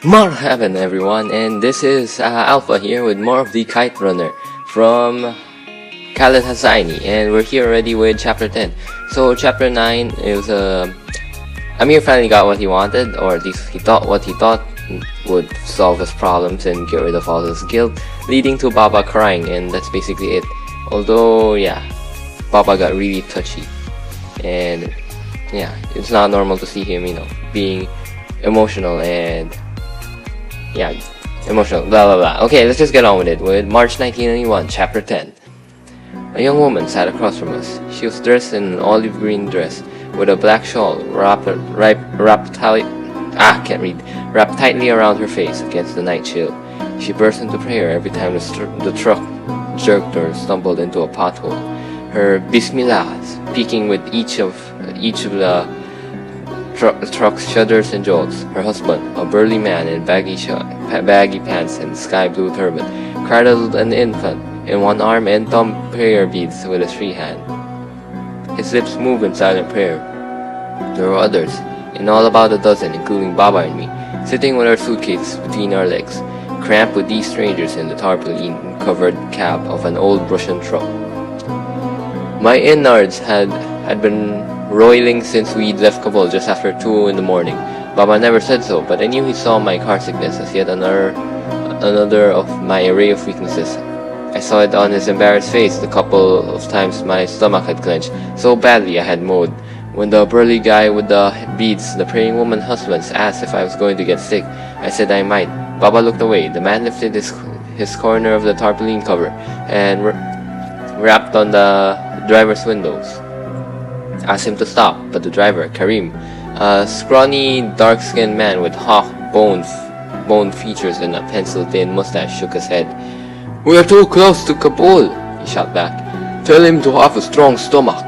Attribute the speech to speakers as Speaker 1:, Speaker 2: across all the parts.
Speaker 1: Marhaban everyone, and this is Alpha here with more of the Kite Runner from Khaled Hosseini, and we're here already with chapter 10. So chapter 9 is Amir finally got what he wanted, or at least he thought would solve his problems and get rid of all his guilt, leading to Baba crying, and that's basically it. Although yeah, Baba got really touchy, and yeah, it's not normal to see him, being emotional and emotional, blah blah blah. Okay, let's just get on with it. With March 1991, chapter 10. A young woman sat across from us. She was dressed in an olive green dress with a black shawl wrapped tightly around her face against the night chill. She burst into prayer every time the truck jerked or stumbled into a pothole. Her bismillahs peaking with each of the truck's shudders and jolts. Her husband, a burly man in baggy pants and sky blue turban, cradled an infant in one arm and thumbed prayer beads with his free hand. His lips moved in silent prayer. There were others, in all about a dozen, including Baba and me, sitting with our suitcases between our legs, cramped with these strangers in the tarpaulin-covered cab of an old Russian truck. My innards had been roiling since we'd left Kabul just after 2 in the morning. Baba never said so, but I knew he saw my car sickness as yet another of my array of weaknesses. I saw it on his embarrassed face the couple of times my stomach had clenched so badly I had mowed. When the burly guy with the beads, the praying woman husbands, asked if I was going to get sick, I said I might. Baba looked away. The man lifted his corner of the tarpaulin cover and rapped on the driver's windows. Asked him to stop, but the driver, Karim, a scrawny, dark-skinned man with hawk bone features and a pencil-thin mustache, shook his head. "We are too close to Kabul," he shot back. "Tell him to have a strong stomach."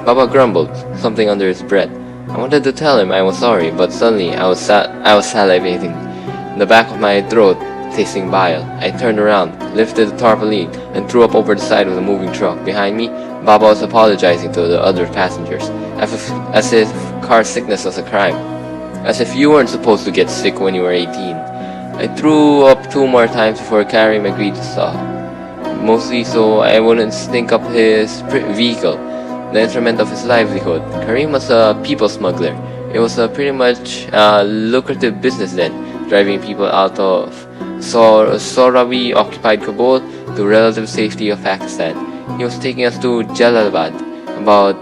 Speaker 1: Baba grumbled something under his breath. I wanted to tell him I was sorry, but suddenly I was salivating, the back of my throat tasting bile. I turned around, lifted the tarpaulin, and threw up over the side of the moving truck. Behind me, Baba was apologizing to the other passengers, as if car sickness was a crime. As if you weren't supposed to get sick when you were 18. I threw up 2 more times before Karim agreed to stop. Mostly so I wouldn't stink up his vehicle, the instrument of his livelihood. Karim was a people smuggler. It was a pretty much lucrative business then, driving people out of Jurrvih-occupied Kabul to relative safety of Pakistan. He was taking us to Jalalabad, about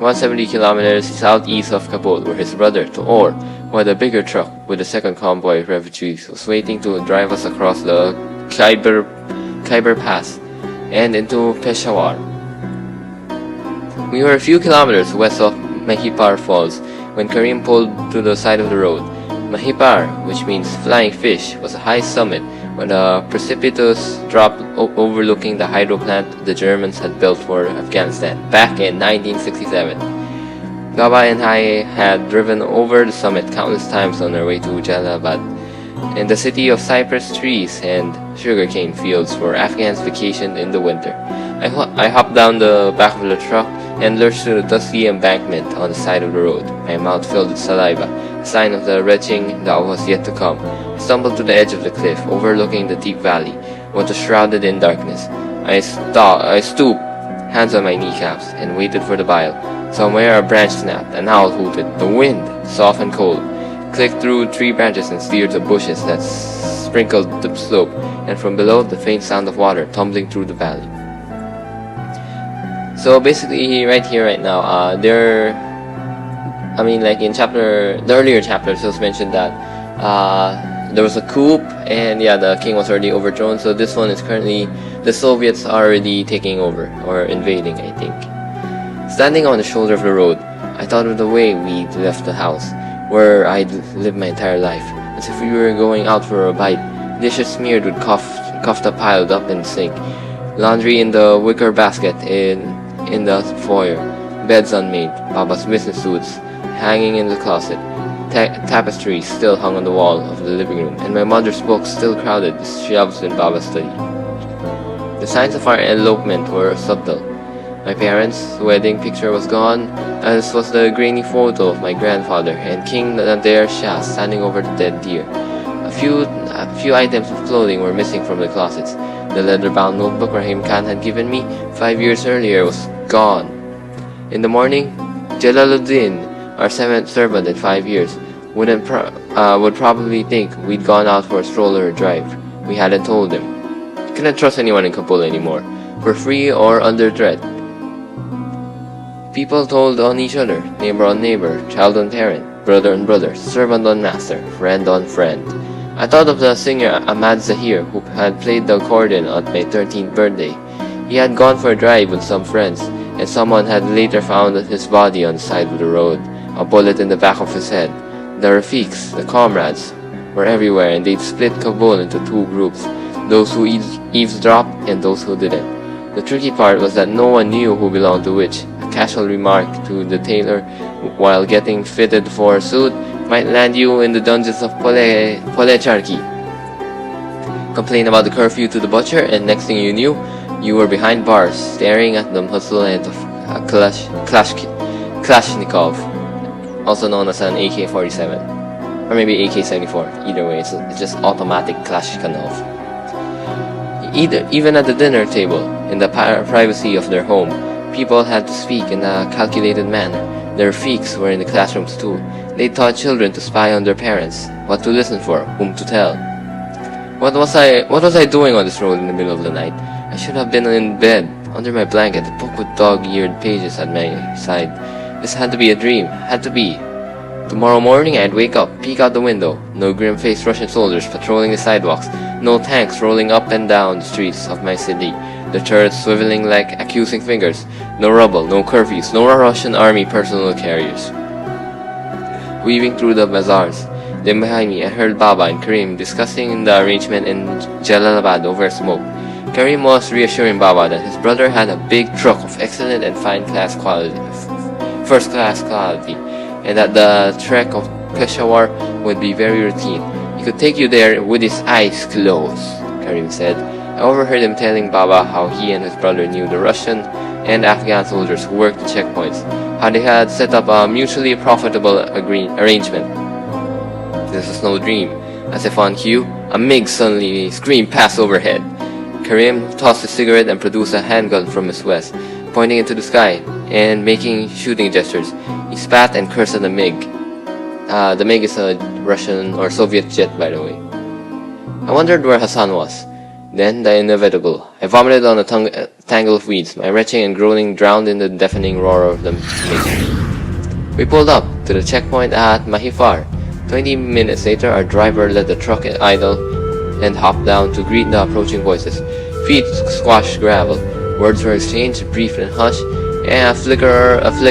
Speaker 1: 170 kilometers southeast of Kabul, where his brother, Toor, who had a bigger truck with a second convoy of refugees, was waiting to drive us across the Khyber Pass and into Peshawar. We were a few kilometers west of Mahipar Falls when Karim pulled to the side of the road. Mahipar, which means flying fish, was a high summit with a precipitous drop overlooking the hydro plant the Germans had built for Afghanistan back in 1967. Baba and I had driven over the summit countless times on our way to Jalalabad, in the city of cypress trees and sugarcane fields where Afghans vacationed in the winter. I hopped down the back of the truck and lurched to the dusty embankment on the side of the road, my mouth filled with saliva, a sign of the retching that was yet to come. I stumbled to the edge of the cliff, overlooking the deep valley, which was shrouded in darkness. I stooped, hands on my kneecaps, and waited for the bile. Somewhere a branch snapped, an owl hooted. The wind, soft and cold, clicked through tree branches and steered the bushes that sprinkled the slope, and from below the faint sound of water tumbling through the valley. So basically, right here, right now, like in the earlier chapters, it was mentioned that there was a coup, and yeah, the king was already overthrown. So this one is currently the Soviets are already taking over or invading, I think. Standing on the shoulder of the road, I thought of the way we'd left the house, where I'd lived my entire life, as if we were going out for a bite. Dishes smeared with kofta piled up in the sink, laundry in the wicker basket in the foyer, beds unmade, Baba's business suits hanging in the closet, tapestries still hung on the wall of the living room, and my mother's books still crowded the shelves in Baba's study. The signs of our elopement were subtle. My parents' wedding picture was gone, as was the grainy photo of my grandfather and King Nader Shah standing over the dead deer. A few items of clothing were missing from the closets. The leather-bound notebook Rahim Khan had given me 5 years earlier was gone. In the morning, Jalaluddin, our seventh servant in 5 years, would probably think we'd gone out for a stroll or a drive. We hadn't told him. Couldn't trust anyone in Kabul anymore. We're free or under threat. People told on each other, neighbor on neighbor, child on parent, brother on brother, servant on master, friend on friend. I thought of the singer Ahmad Zahir, who had played the accordion on my 13th birthday. He had gone for a drive with some friends, and someone had later found his body on the side of the road, a bullet in the back of his head. The Rafiqs, the comrades, were everywhere, and they'd split Kabul into two groups, those who eavesdropped and those who didn't. The tricky part was that no one knew who belonged to which. A casual remark to the tailor while getting fitted for a suit might land you in the dungeons of Polecharki. Complain about the curfew to the butcher, and next thing you knew, you were behind bars, staring at the muzzle end of a Kalashnikov, also known as an AK-47, or maybe AK-74. Either way, it's just automatic Kalashnikov. Even at the dinner table, in the privacy of their home, people had to speak in a calculated manner. Their Rafiqs were in the classrooms too. They taught children to spy on their parents, what to listen for, whom to tell. What was I doing on this road in the middle of the night? I should have been in bed, under my blanket, a book with dog-eared pages at my side. This had to be a dream, had to be. Tomorrow morning I'd wake up, peek out the window. No grim-faced Russian soldiers patrolling the sidewalks. No tanks rolling up and down the streets of my city. The turrets swiveling like accusing fingers. No rubble, no curfews, no Russian army personnel carriers. Weaving through the bazaars. Then behind me I heard Baba and Karim discussing the arrangement in Jalalabad over smoke. Karim was reassuring Baba that his brother had a big truck of excellent and first-class quality, and that the trek of Peshawar would be very routine. He could take you there with his eyes closed, Karim said. I overheard him telling Baba how he and his brother knew the Russian and Afghan soldiers who worked the checkpoints, how they had set up a mutually profitable arrangement. This was no dream. As if on cue, a MiG suddenly screamed past overhead. Karim tossed a cigarette and produced a handgun from his vest, pointing into the sky and making shooting gestures. He spat and cursed at the MiG. The MiG is a Russian or Soviet jet, by the way. I wondered where Hassan was. Then the inevitable. I vomited on a tangle of weeds, my retching and groaning drowned in the deafening roar of the MiG. We pulled up to the checkpoint at Mahifar. 20 minutes later, our driver let the truck idle and hopped down to greet the approaching voices. Feet squashed gravel. Words were exchanged, brief and hushed, and a flick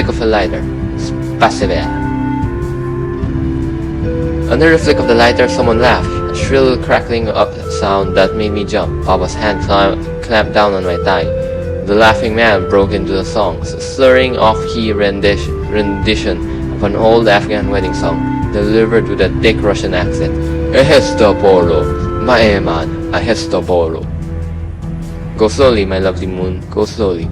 Speaker 1: of a lighter. Spasiba. Under the flick of the lighter, someone laughed. A shrill crackling sound that made me jump. Baba's hand clamped down on my thigh. The laughing man broke into the song, slurring off-key rendition of an old Afghan wedding song, delivered with a thick Russian accent. Ehesta Bolo, Maeman, Ahesta Bolo. Go slowly, my lovely moon, go slowly.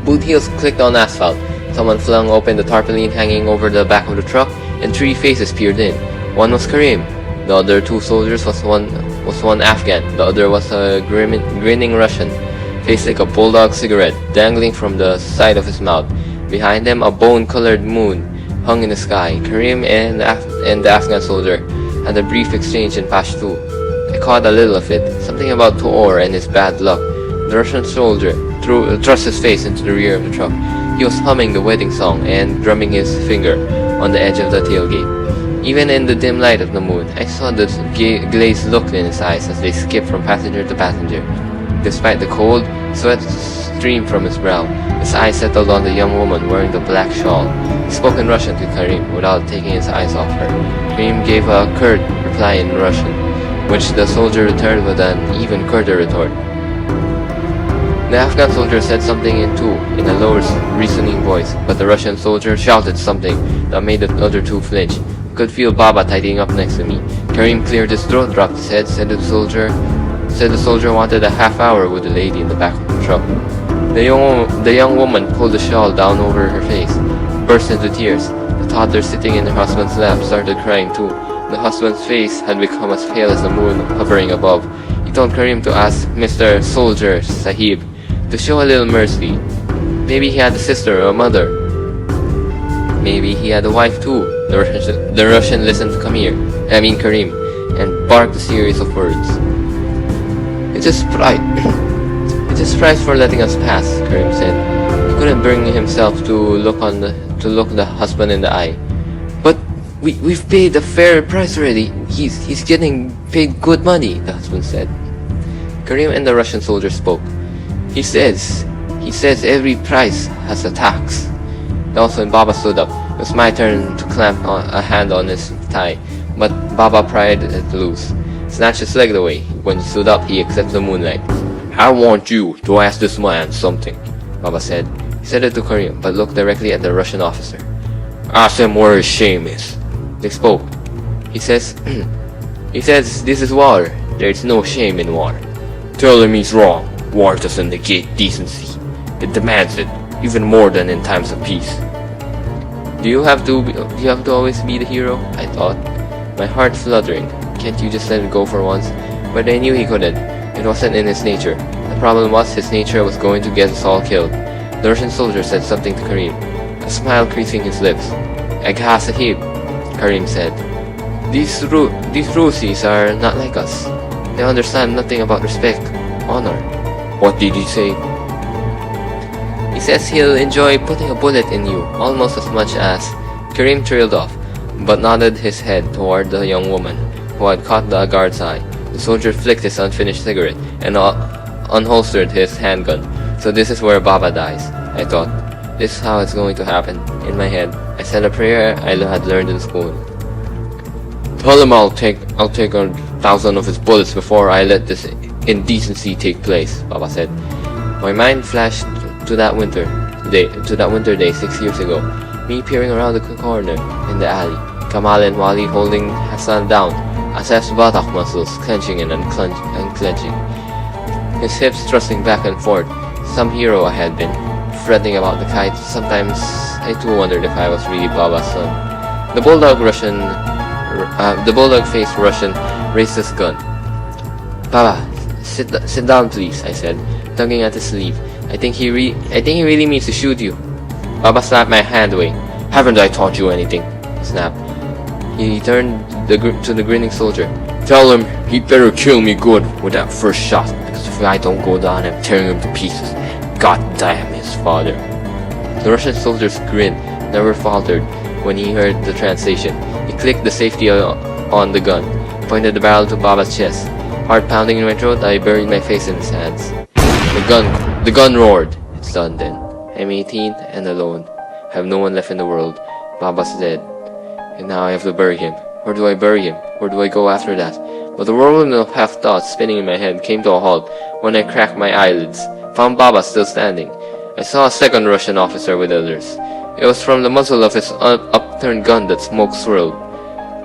Speaker 1: Boot heels clicked on asphalt. Someone flung open the tarpaulin hanging over the back of the truck, and 3 faces peered in. One was Karim. The other 2 soldiers was one Afghan. The other was a grinning Russian, faced like a bulldog cigarette, dangling from the side of his mouth. Behind them, a bone-colored moon hung in the sky. Karim and the Afghan soldier had a brief exchange in Pashto. I caught a little of it, something about Toor and his bad luck. The Russian soldier thrust his face into the rear of the truck. He was humming the wedding song and drumming his finger on the edge of the tailgate. Even in the dim light of the moon, I saw the glazed look in his eyes as they skipped from passenger to passenger. Despite the cold, sweat streamed from his brow. His eyes settled on the young woman wearing the black shawl. He spoke in Russian to Karim without taking his eyes off her. Karim gave a curt reply in Russian, which the soldier returned with an even curter retort. The Afghan soldier said something in a lower, reasoning voice, but the Russian soldier shouted something that made the other 2 flinch. I could feel Baba tidying up next to me. Karim cleared his throat, dropped his head, said the soldier wanted a half hour with the lady in the back of the truck. The young woman pulled the shawl down over her face, burst into tears. The toddler sitting in her husband's lap started crying too. The husband's face had become as pale as the moon hovering above. He told Karim to ask Mr. Soldier Sahib to show a little mercy. Maybe he had a sister or a mother. Maybe he had a wife too. The Russian listened to Karim, and barked a series of words. It is pride. It is price for letting us pass, Karim said. He couldn't bring himself to look the husband in the eye. But we've paid a fair price already. He's getting paid good money, the husband said. Karim and the Russian soldier spoke. He says every price has a tax. Also, when Baba stood up, it was my turn to clamp a hand on his thigh, but Baba pried it loose, snatched his leg away. When he stood up, he accepted the moonlight. I want you to ask this man something, Baba said. He said it to Karim, but looked directly at the Russian officer. Ask him where his shame is. They spoke. He says this is war. There is no shame in war. Tell him he's wrong. War doesn't negate decency. It demands it, even more than in times of peace. Do you have to always be the hero? I thought, my heart fluttering. Can't you just let it go for once? But I knew he couldn't. It wasn't in his nature. The problem was his nature was going to get us all killed. The Russian soldier said something to Karim, a smile creasing his lips. Agha Sahib, Karim said. These Rusis are not like us. They understand nothing about respect, honor. What did he say? He says he'll enjoy putting a bullet in you almost as much as... Karim trailed off, but nodded his head toward the young woman, who had caught the guard's eye. The soldier flicked his unfinished cigarette and unholstered his handgun. So this is where Baba dies, I thought. This is how it's going to happen. In my head, I said a prayer I had learned in school. Tell him I'll take 1,000 of his bullets before I let this indecency take place, Baba said. My mind flashed to that winter day 6 years ago. Me peering around the corner in the alley. Kamal and Wali holding Hassan down. Asaf's buttock muscles clenching and unclenching. His hips thrusting back and forth. Some hero I had been, fretting about the kite. Sometimes I too wondered if I was really Baba's son. The bulldog-faced Russian raised his gun. Baba, sit down please, I said, tugging at his sleeve. I think he really means to shoot you. Baba slapped my hand away. Haven't I taught you anything? He snapped. He turned to the grinning soldier. Tell him he'd better kill me good with that first shot, because if I don't go down, I'm tearing him to pieces. God damn his father. The Russian soldier's grin never faltered when he heard the translation. He clicked the safety on the gun, pointed the barrel to Baba's chest. Heart pounding in my throat, I buried my face in his hands. The gun roared. It's done then. I'm 18 and alone. I have no one left in the world. Baba's dead. And now I have to bury him. Where do I bury him? Where do I go after that? But the whirlwind of half-thoughts spinning in my head came to a halt when I cracked my eyelids, found Baba still standing. I saw a second Russian officer with others. It was from the muzzle of his upturned gun that smoke swirled.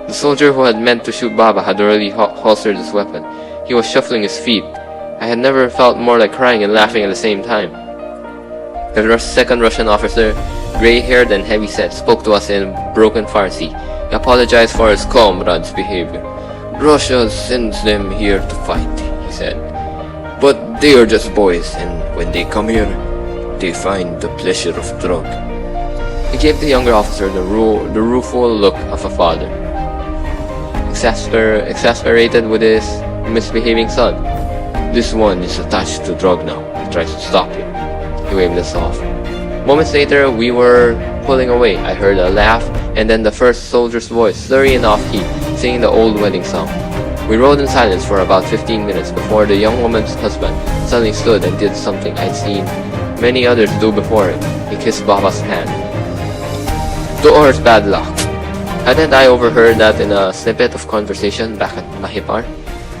Speaker 1: The soldier who had meant to shoot Baba had already holstered his weapon. He was shuffling his feet. I had never felt more like crying and laughing at the same time. The second Russian officer, gray-haired and heavy-set, spoke to us in broken Farsi. He apologized for his comrade's behavior. Russia sends them here to fight, he said. But they are just boys, and when they come here, they find the pleasure of drug. He gave the younger officer the rueful look of a father, exasperated with his misbehaving son. This one is attached to drug now. He tries to stop you. He waved us off. Moments later, we were pulling away. I heard a laugh, and then the first soldier's voice, slurry and off-key, singing the old wedding song. We rode in silence for about 15 minutes before the young woman's husband suddenly stood and did something I'd seen many others do before him. He kissed Baba's hand. Door's bad luck. Hadn't I overheard that in a snippet of conversation back at Mahipar?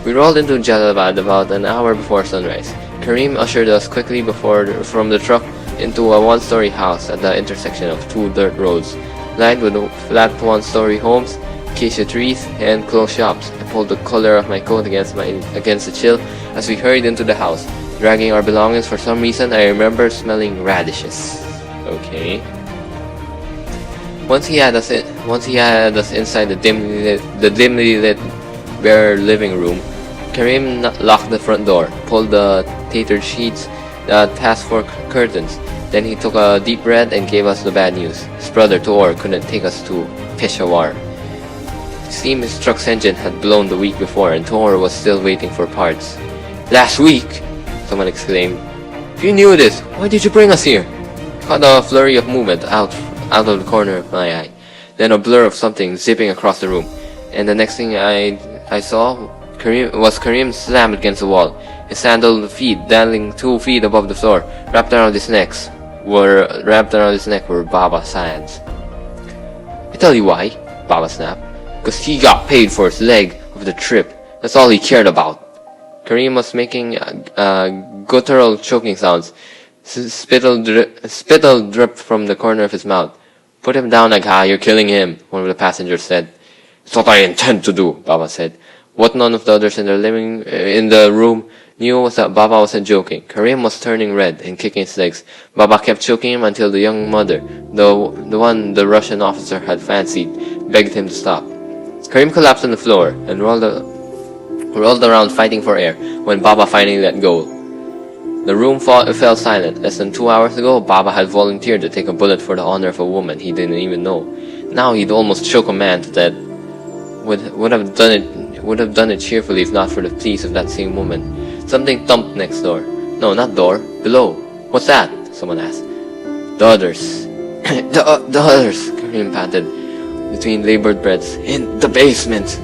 Speaker 1: We rolled into Jalalabad about an hour before sunrise. Karim ushered us quickly from the truck into a one-story house at the intersection of two dirt roads, lined with flat one-story homes, acacia trees, and closed shops. I pulled the collar of my coat against the chill as we hurried into the house. dragging our belongings. For some reason, I remember smelling radishes. Okay. Once he had us inside the dimly lit bare living room, Karim locked the front door, pulled the tattered sheets, the task force curtains. Then he took a deep breath and gave us the bad news. His brother Tor couldn't take us to Peshawar. Steam his truck's engine had blown the week before, and Tor was still waiting for parts. "Last week!" someone exclaimed. "If you knew this, why did you bring us here?" I caught a flurry of movement out of the corner of my eye, then a blur of something zipping across the room, and the next thing I saw Karim slammed against the wall, his sandaled feet dangling 2 feet above the floor. Wrapped around his neck were Baba's hands. "I tell you why," Baba snapped. "Because he got paid for his leg of the trip. That's all he cared about." Karim was making guttural choking sounds. Spittle dripped from the corner of his mouth. "Put him down, Agha, you're killing him," one of the passengers said. "It's what I intend to do," Baba said. What none of the others in the room knew was that Baba wasn't joking. Karim was turning red and kicking his legs. Baba kept choking him until the young mother, the one the Russian officer had fancied, begged him to stop. Karim collapsed on the floor and rolled around fighting for air when Baba finally let go. The room fell silent. Less than 2 hours ago, Baba had volunteered to take a bullet for the honor of a woman he didn't even know. Now he'd almost choke a man to death. Would have done it cheerfully if not for the pleas of that same woman. Something thumped next door. No, not door. Below. "What's that?" someone asked. "The others." The others, Karim panted between labored breaths. "In the basement."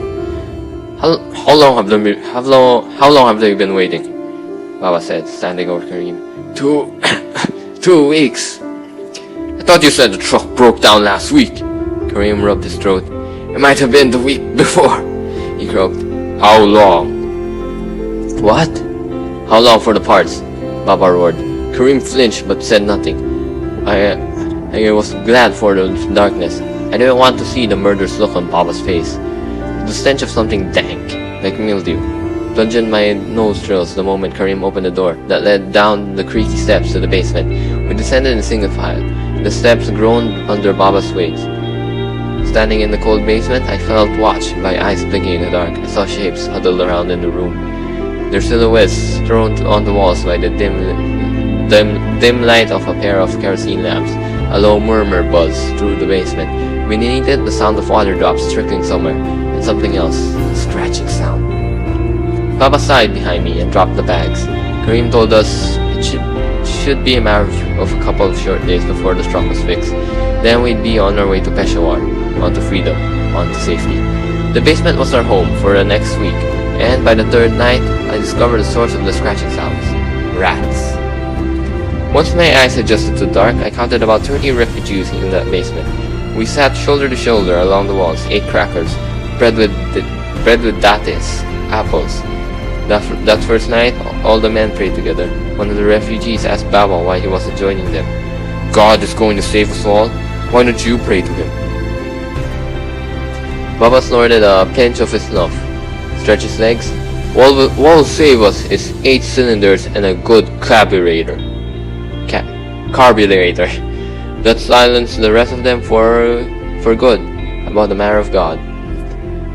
Speaker 1: How long have they been waiting?" Baba said, standing over Karim. Two weeks. "I thought you said the truck broke down last week." Karim rubbed his throat. "It might have been the week before," he croaked. "How long?" "What?" "How long for the parts?" Baba roared. Karim flinched but said nothing. I was glad for the darkness. I didn't want to see the murderous look on Baba's face. The stench of something dank, like mildew, plunged in my nostrils the moment Karim opened the door that led down the creaky steps to the basement. We descended in single file. The steps groaned under Baba's weight. Standing in the cold basement, I felt watched by eyes blinking in the dark. I saw shapes huddled around in the room, their silhouettes thrown on the walls by the dim light of a pair of kerosene lamps. A low murmur buzzed through the basement. Beneath it, the sound of water drops trickling somewhere, and something else, a scratching sound. Baba sighed behind me and dropped the bags. Karim told us it should be a matter of a couple of short days before the truck was fixed. Then we'd be on our way to Peshawar, onto freedom, onto safety. The basement was our home for the next week, and by the third night, I discovered the source of the scratching sounds. Rats. Once my eyes adjusted to dark, I counted about 30 refugees in that basement. We sat shoulder to shoulder along the walls, ate crackers, bread with dates, apples. That first night, all the men prayed together. One of the refugees asked Baba why he wasn't joining them. "God is going to save us all. Why don't you pray to him?" Baba snorted a pinch of his snuff, stretched his legs. What will save us is 8 cylinders and a good carburetor. That silenced the rest of them for good about the matter of God.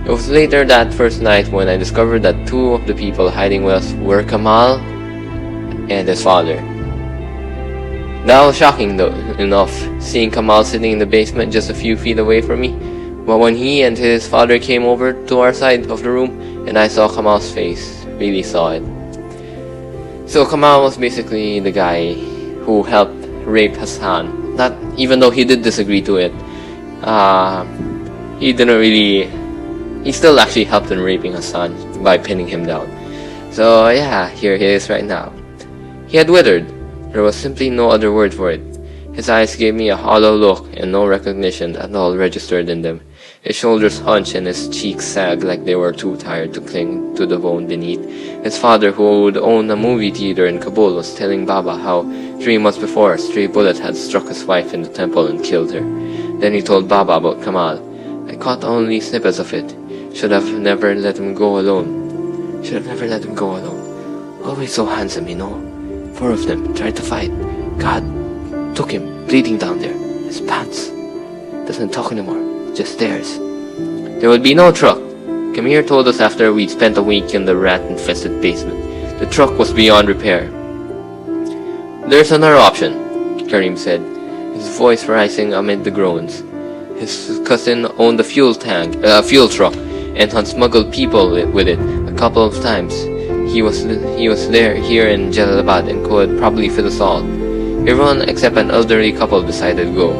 Speaker 1: It was later that first night when I discovered that 2 of the people hiding with us were Kamal and his father. That was shocking enough, seeing Kamal sitting in the basement just a few feet away from me. But when he and his father came over to our side of the room and I saw Kamal's face, really saw it. So Kamal was basically the guy who helped rape Hassan. Not even though he did disagree to it. He still actually helped in raping Hassan by pinning him down. So yeah, here he is right now. He had withered. There was simply no other word for it. His eyes gave me a hollow look, and no recognition at all registered in them. His shoulders hunched and his cheeks sagged like they were too tired to cling to the bone beneath. His father, who would own a movie theater in Kabul, was telling Baba how 3 months before a stray bullet had struck his wife in the temple and killed her. Then he told Baba about Kamal. I caught only snippets of it. Should have never let him go alone. Always so handsome, you know. 4 of them tried to fight. God took him, bleeding down there. His pants. Doesn't talk anymore, just stares. There would be no truck. Kamir told us after we'd spent a week in the rat-infested basement. The truck was beyond repair. There's another option, Karim said, his voice rising amid the groans. His cousin owned a fuel truck, and had smuggled people with it a couple of times. He was here in Jalalabad and could probably fit us all. Everyone except an elderly couple decided to go.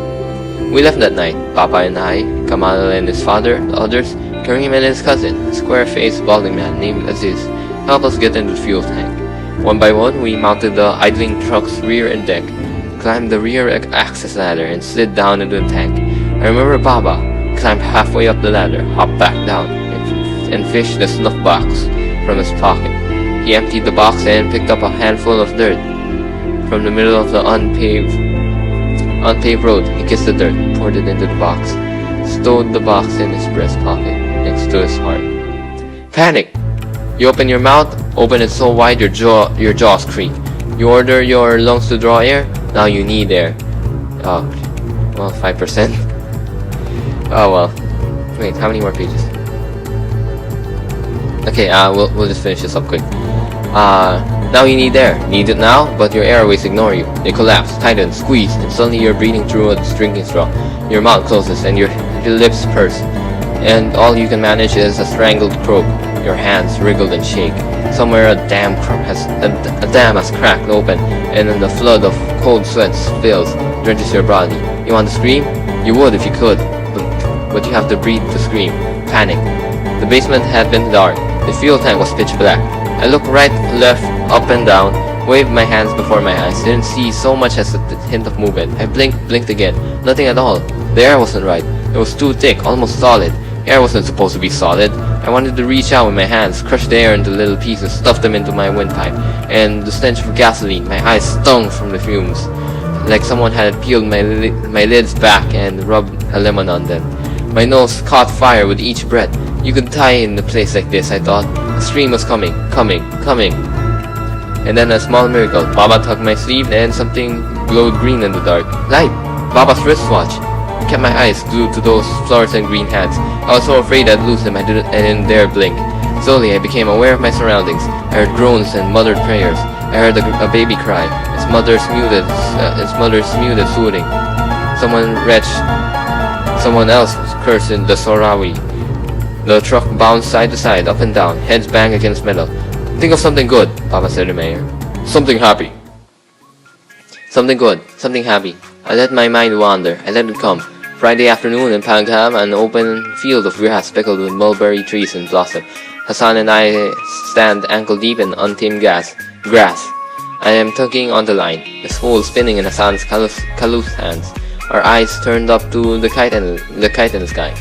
Speaker 1: We left that night, Papa and I, Kamal and his father, the others, Karim and his cousin, a square-faced balding man named Aziz, helped us get into the fuel tank. One by one, we mounted the idling truck's rear end deck, climbed the rear access ladder, and slid down into the tank. I remember Baba climbed halfway up the ladder, hopped back down, and fished the snuff box from his pocket. He emptied the box and picked up a handful of dirt. From the middle of the unpaved road, he kissed the dirt, poured it into the box, stowed the box in his breast pocket, next to his heart. Panic! You open your mouth, open it so wide your jaws creak. You order your lungs to draw air, now you need air. Oh, well, 5%. Oh well. Wait, how many more pages? Okay, we'll just finish this up quick. Now you need air. Need it now, but your airways ignore you. They collapse, tighten, squeeze, and suddenly you're breathing through a drinking straw. Your mouth closes and your lips purse, and all you can manage is a strangled croak. Your hands wriggle and shake. Somewhere a dam has cracked open, and then the flood of cold sweat spills, drenches your body. You want to scream? You would if you could, but you have to breathe to scream. Panic. The basement had been dark. The fuel tank was pitch black. I looked right, left, up and down, waved my hands before my eyes, didn't see so much as a hint of movement. I blinked again. Nothing at all. The air wasn't right. It was too thick, almost solid. Air wasn't supposed to be solid. I wanted to reach out with my hands, crush the air into little pieces, stuff them into my windpipe, and the stench of gasoline. My eyes stung from the fumes, like someone had peeled my lids back and rubbed a lemon on them. My nose caught fire with each breath. You could die in a place like this, I thought. A stream was coming. And then a small miracle. Baba tugged my sleeve and something glowed green in the dark. Light! Baba's wristwatch! I kept my eyes glued to those fluorescent green hands. I was so afraid I'd lose them I didn't dare blink. Slowly I became aware of my surroundings. I heard groans and muttered prayers. I heard a baby cry. Its mother's muted soothing. Someone else cursed in the Sorawi. The truck bounced side to side, up and down, heads banged against metal. Think of something good, Papa said to Mayor. Something happy. Something good, something happy. I let my mind wander. I let it come. Friday afternoon in Pangham, an open field of grass speckled with mulberry trees in blossom. Hassan and I stand ankle deep in untamed grass. I am tugging on the line, the spool spinning in Hassan's callous hands. Our eyes turned up to the kite in the sky.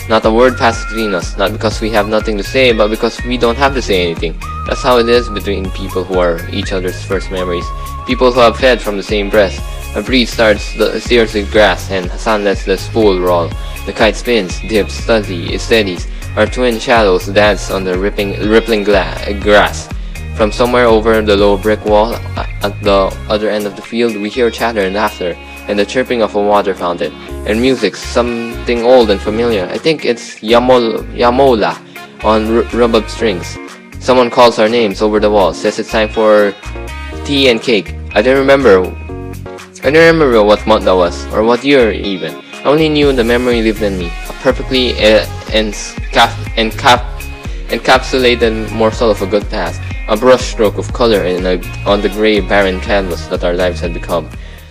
Speaker 1: Not a word passes between us, not because we have nothing to say, but because we don't have to say anything. That's how it is between people who are each other's first memories. People who have fed from the same breast. A breeze steers the grass, and Hassan lets the spool roll. The kite spins, dips, steadies. Our twin shadows dance on the rippling grass. From somewhere over the low brick wall at the other end of the field, we hear chatter and laughter, and the chirping of a water fountain, and music, something old and familiar. I think it's Yamola on rubber strings. Someone calls our names over the wall, says it's time for tea and cake. I don't remember what month that was, or what year even. I only knew the memory lived in me, a perfectly encapsulated morsel of a good past, a brushstroke of color on the grey, barren canvas that our lives had become.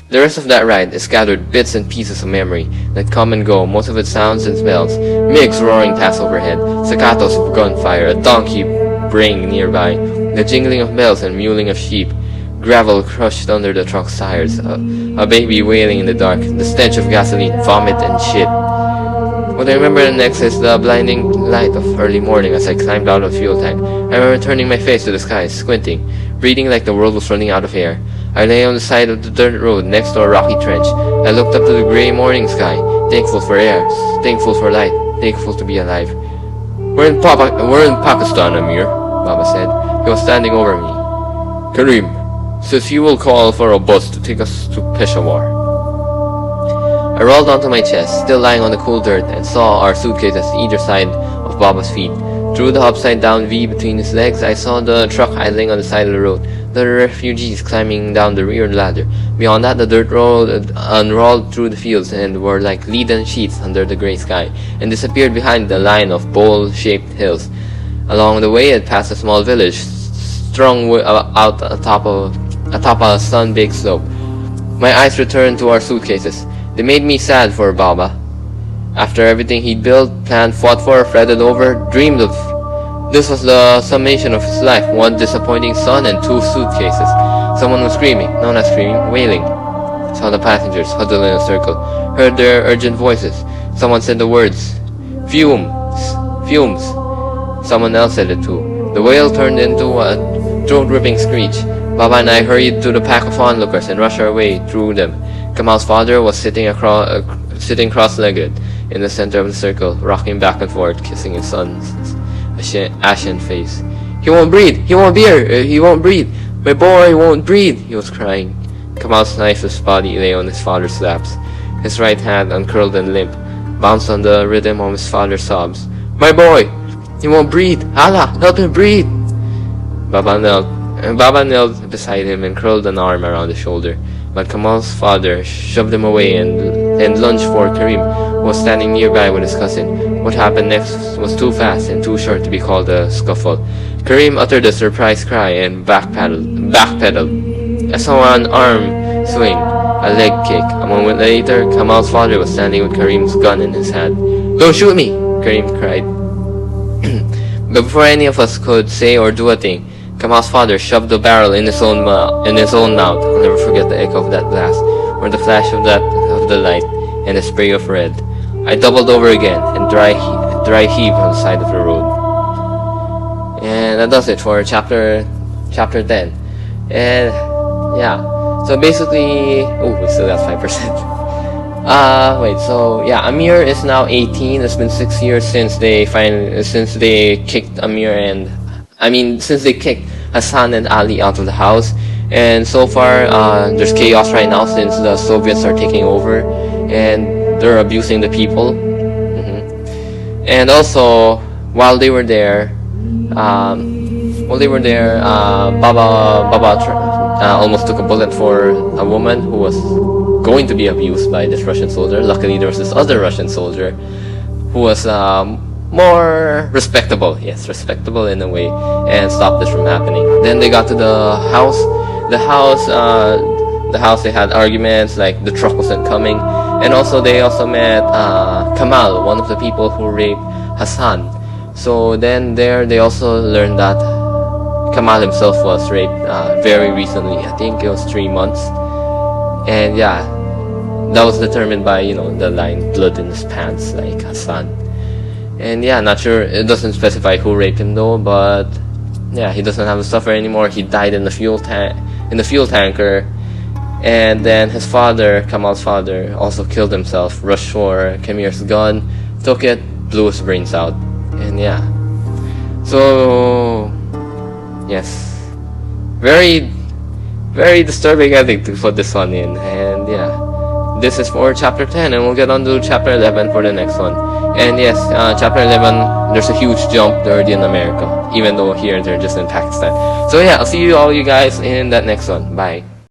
Speaker 1: The rest of that ride is scattered bits and pieces of memory that come and go, most of it sounds and smells. MiGs roaring past overhead, staccatos of gunfire, a donkey braying nearby, the jingling of bells and mewling of sheep, gravel crushed under the truck's tires, a baby wailing in the dark, the stench of gasoline, vomit and shit. What I remember next is the blinding light of early morning as I climbed out of the fuel tank. I remember turning my face to the sky, squinting, breathing like the world was running out of air. I lay on the side of the dirt road next to a rocky trench. I looked up to the grey morning sky, thankful for air, thankful for light, thankful to be alive. We're in Pakistan, Amir, Baba said. He was standing over me. Karim says he will call for a bus to take us to Peshawar. I rolled onto my chest, still lying on the cool dirt, and saw our suitcases either side of Baba's feet. Through the upside-down V between his legs, I saw the truck idling on the side of the road, the refugees climbing down the rear ladder. Beyond that, the dirt unrolled through the fields and were like leaden sheets under the gray sky, and disappeared behind the line of bowl-shaped hills. Along the way, it passed a small village, strung out atop a sun-baked slope. My eyes returned to our suitcases. They made me sad for Baba. After everything he'd built, planned, fought for, fretted over, dreamed of, this was the summation of his life: one disappointing son and 2 suitcases. Someone was screaming, no, not screaming, wailing. Saw the passengers huddle in a circle, heard their urgent voices. Someone said the words, fumes, fumes. Someone else said it too. The wail turned into a throat-ripping screech. Baba and I hurried through the pack of onlookers and rushed our way through them. Kamal's father was sitting cross-legged in the center of the circle, rocking back and forth, kissing his son's ashen face. He won't breathe! He won't he won't breathe! My boy won't breathe! He was crying. Kamal's lifeless body lay on his father's laps. His right hand, uncurled and limp, bounced on the rhythm of his father's sobs. My boy! He won't breathe! Allah, help him breathe! Baba knelt beside him and curled an arm around his shoulder. But Kamal's father shoved him away and lunged for Karim, who was standing nearby with his cousin. What happened next was too fast and too short to be called a scuffle. Karim uttered a surprised cry and backpedaled. I saw an arm swing, a leg kick. A moment later, Kamal's father was standing with Karim's gun in his hand. Don't shoot me! Karim cried. But before any of us could say or do a thing, Kamal's father shoved the barrel in his own mouth. I'll never forget the echo of that blast, or the flash of the light, and the spray of red. I doubled over again and dry heave on the side of the road. And that does it for chapter 10. And yeah, so basically, we still got 5%. So yeah, Amir is now 18. It's been 6 years since they kicked since they kicked Hassan and Ali out of the house. And so far, there's chaos right now since the Soviets are taking over and they're abusing the people. And also, while they were there, Baba almost took a bullet for a woman who was going to be abused by this Russian soldier. Luckily, there was this other Russian soldier who was more respectable, respectable in a way, and stopped this from happening. Then they got to the house. They had arguments, like the truck wasn't coming, and they also met Kamal, one of the people who raped Hassan. So then they also learned that Kamal himself was raped very recently. I think it was 3 months, and yeah, that was determined by the line blood in his pants, like Hassan. And yeah, not sure, it doesn't specify who raped him though, but yeah, he doesn't have to suffer anymore. He died in the fuel tanker, and then his father, Kamal's father, also killed himself, rushed for Kamir's gun, took it, blew his brains out. And yeah, so yes, very, very disturbing ending to put this one in. And yeah, this is for chapter 10, and we'll get on to chapter 11 for the next one. And yes, chapter 11, there's a huge jump. They're already in America, even though here they're just in Pakistan. So yeah, I'll see all you guys in that next one. Bye.